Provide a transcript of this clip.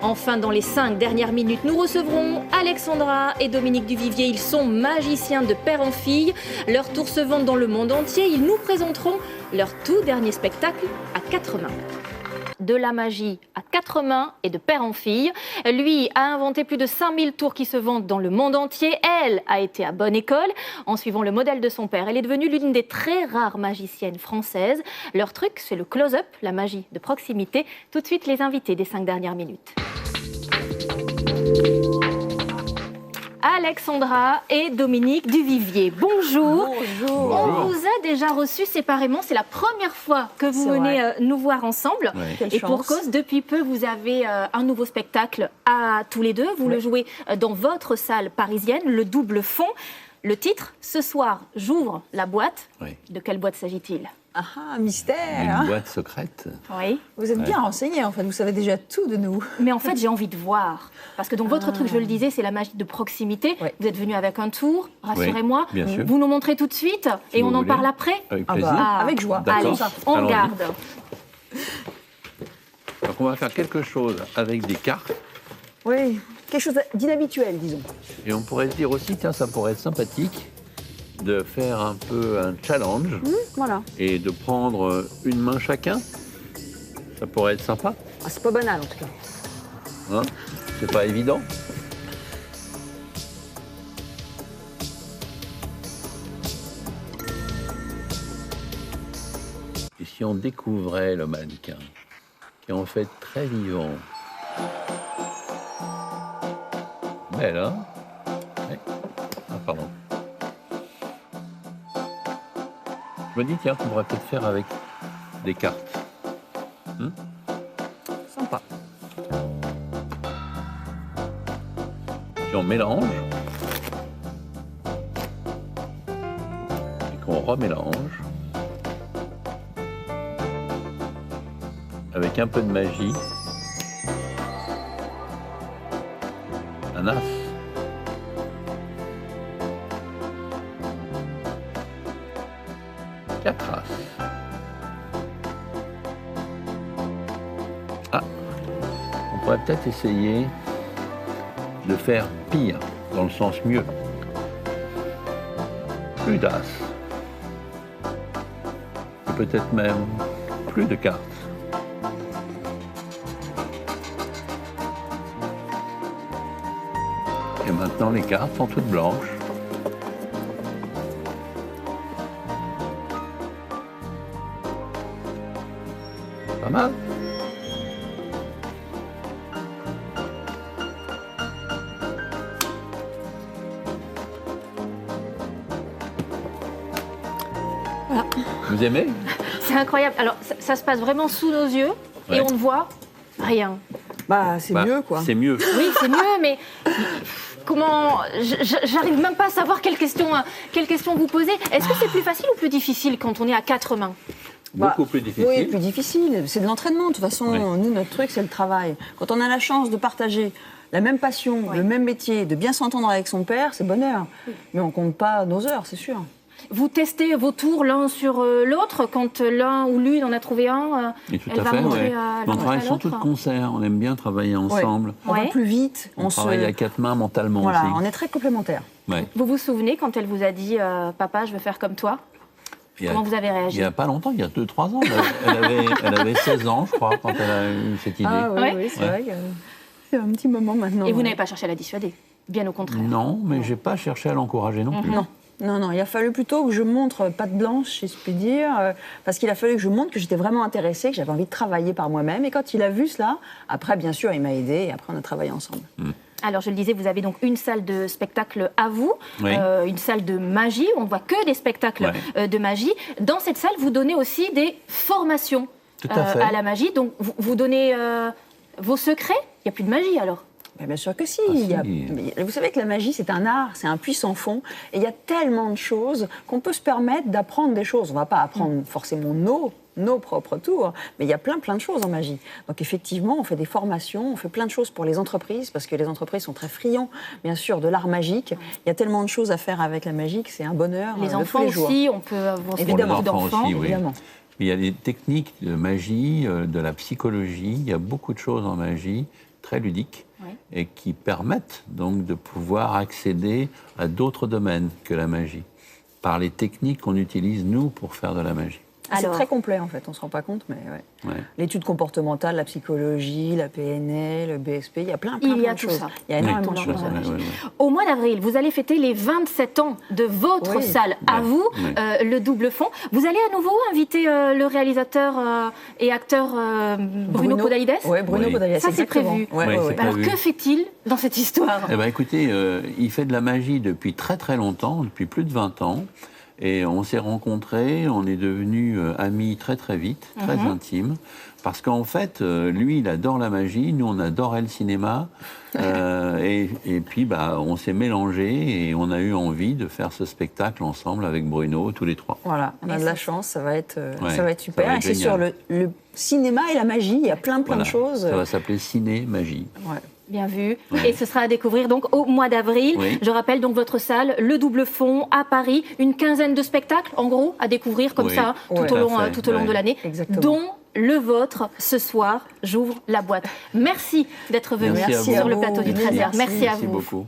Enfin, dans les 5 dernières minutes, nous recevrons Alexandra et Dominique Duvivier. Ils sont magiciens de père en fille. Leur tour se vend dans le monde entier. Ils nous présenteront leur tout dernier spectacle à 4 mains. De la magie à 4 mains et de père en fille. Lui a inventé plus de 5000 tours qui se vendent dans le monde entier. Elle a été à bonne école en suivant le modèle de son père. Elle est devenue l'une des très rares magiciennes françaises. Leur truc, c'est le close-up, la magie de proximité. Tout de suite, les invités des 5 dernières minutes. Alexandra et Dominique Duvivier. Bonjour. Bonjour. On vous a déjà reçus séparément. C'est la première fois que vous venez nous voir ensemble. Quelle Et chance. pour cause, depuis peu, vous avez un nouveau spectacle à tous les deux. Vous le jouez dans votre salle parisienne, le Double Fond. Le titre, ce soir, j'ouvre la boîte. Oui. De quelle boîte s'agit-il ? Ah, mystère. Une boîte secrète. Oui. Vous êtes bien renseignés, en fait, vous savez déjà tout de nous. Mais en fait, j'ai envie de voir. Parce que donc, votre truc, je le disais, c'est la magie de proximité. Ouais. Vous êtes venu avec un tour, rassurez-moi. Oui, bien sûr. Vous nous montrez tout de suite Si et vous on en voulez. parle après. Avec Ah plaisir. bah, avec joie. D'accord. Allez, on Allons-y. regarde. Donc on va faire quelque chose avec des cartes. Oui, quelque chose d'inhabituel, disons. Et on pourrait se dire aussi, tiens, ça pourrait être sympathique de faire un peu un challenge Voilà. et de prendre une main chacun. Ça pourrait être sympa. Ah, c'est pas banal, en tout cas. Hein, c'est pas évident. Et si on découvrait le mannequin, qui est en fait très vivant. Belle, hein? Oui. Ah, pardon. Je me dis, tiens, qu'on pourrait peut-être faire avec des cartes. Sympa. Si on mélange et qu'on remélange avec un peu de magie, un as. Quatre as. Ah, on pourrait peut-être essayer de faire pire, dans le sens mieux. Plus d'as. Et peut-être même plus de cartes. Et maintenant, les cartes sont toutes blanches. Pas mal. Voilà. Vous aimez? C'est incroyable. Alors, ça se passe vraiment sous nos yeux et Ouais. on ne voit rien. Bah, c'est Bah, mieux, quoi. C'est mieux. Oui, c'est mieux, mais comment... J'arrive même pas à savoir quelle question vous posez. Est-ce que c'est plus facile ou plus difficile quand on est à 4 mains ? Beaucoup Bah, plus difficile. Oui, plus difficile. C'est de l'entraînement. De toute façon, Oui. nous, notre truc, c'est le travail. Quand on a la chance de partager la même passion, le même métier, de bien s'entendre avec son père, c'est bonheur. Mais on compte pas nos heures, c'est sûr. Vous testez vos tours l'un sur l'autre quand l'un ou l'une en a trouvé un Et tout elle à va fait, montrer, ouais. elle va On montrer travaille à surtout de l'autre. concert, on aime bien travailler ensemble. On va Ouais. plus vite. On travaille à quatre mains mentalement Voilà, aussi. on est très complémentaires. Ouais. Vous vous souvenez quand elle vous a dit Papa, je veux faire comme toi ». Il y a- Comment vous avez réagi ? Il n'y a pas longtemps, il y a 2-3 ans. Elle avait 16 ans, je crois, quand elle a eu cette idée. Ah oui, Ouais. oui, c'est Ouais. vrai que c'est un petit moment maintenant. Et vous ouais. n'avez pas cherché à la dissuader, bien au contraire. Non, mais j'ai pas cherché à l'encourager non plus. Non. Non, non, il a fallu plutôt que je montre patte blanche, si je puis dire, parce qu'il a fallu que je montre que j'étais vraiment intéressée, que j'avais envie de travailler par moi-même. Et quand il a vu cela, après, bien sûr, il m'a aidée et après, on a travaillé ensemble. Alors, je le disais, vous avez donc une salle de spectacle à vous, Oui. une salle de magie, où on ne voit que des spectacles de magie. Dans cette salle, vous donnez aussi des formations Tout à fait. à la magie. Donc, vous donnez vos secrets. Il n'y a plus de magie, alors ? Ben, bien sûr que si. Ah, Il y a- si. mais vous savez que la magie, c'est un art, c'est un puissant fond. Et il y a tellement de choses qu'on peut se permettre d'apprendre des choses. On ne va pas apprendre forcément nos propres tours, mais il y a plein de choses en magie. Donc effectivement, on fait des formations, on fait plein de choses pour les entreprises, parce que les entreprises sont très friands, bien sûr, de l'art magique. Il y a tellement de choses à faire avec la magie que c'est un bonheur Les de enfants tous les jours. aussi, on peut avoir Évidemment. beaucoup d'enfants. aussi, oui. Évidemment. Il y a des techniques de magie, de la psychologie, il y a beaucoup de choses en magie très ludiques Oui. et qui permettent donc de pouvoir accéder à d'autres domaines que la magie, par les techniques qu'on utilise, nous, pour faire de la magie. C'est Alors, très complet en fait, on ne se rend pas compte, mais ouais. Ouais. L'étude comportementale, la psychologie, la PNL, le BSP, il y a plein Il y a de tout choses. ça. Il y a énormément de Oui, choses. ouais, ouais, ouais. au mois d'avril, vous allez fêter les 27 ans de votre Oui. salle. À Ouais. vous, Ouais. le double fond. Vous allez à nouveau inviter le réalisateur et acteur Bruno Podalides. Oui, Bruno Oui. Podalides, Ça, c'est exactement. prévu. Ouais, Oui, ouais, c'est ouais. Alors, prévu. que fait-il dans cette histoire? Eh ben, écoutez, il fait de la magie depuis très très longtemps, depuis plus de 20 ans. Et on s'est rencontrés, on est devenus amis très très vite, très intimes. Parce qu'en fait, lui, il adore la magie, nous, on adorait le cinéma. Et puis, bah, on s'est mélangés et on a eu envie de faire ce spectacle ensemble avec Bruno, tous les trois. Voilà, on a Et de ça, la chance, ça va être Ouais, super. ça va Et être c'est sur génial. le cinéma et la magie, il y a plein Voilà. de choses. Ça va s'appeler Ciné Magie. Ouais. Bien vu. Ouais. Et ce sera à découvrir donc au mois d'avril. Oui. Je rappelle donc votre salle, le Double Fond à Paris. Une quinzaine de spectacles, en gros, à découvrir comme Oui. ça Ouais. tout au long, Tout à fait. tout au long de Ouais. l'année. Exactement. Dont le vôtre ce soir. J'ouvre la boîte. Merci d'être venu Merci à sur vous. le plateau du Merci. 13h. Merci à Merci vous. beaucoup.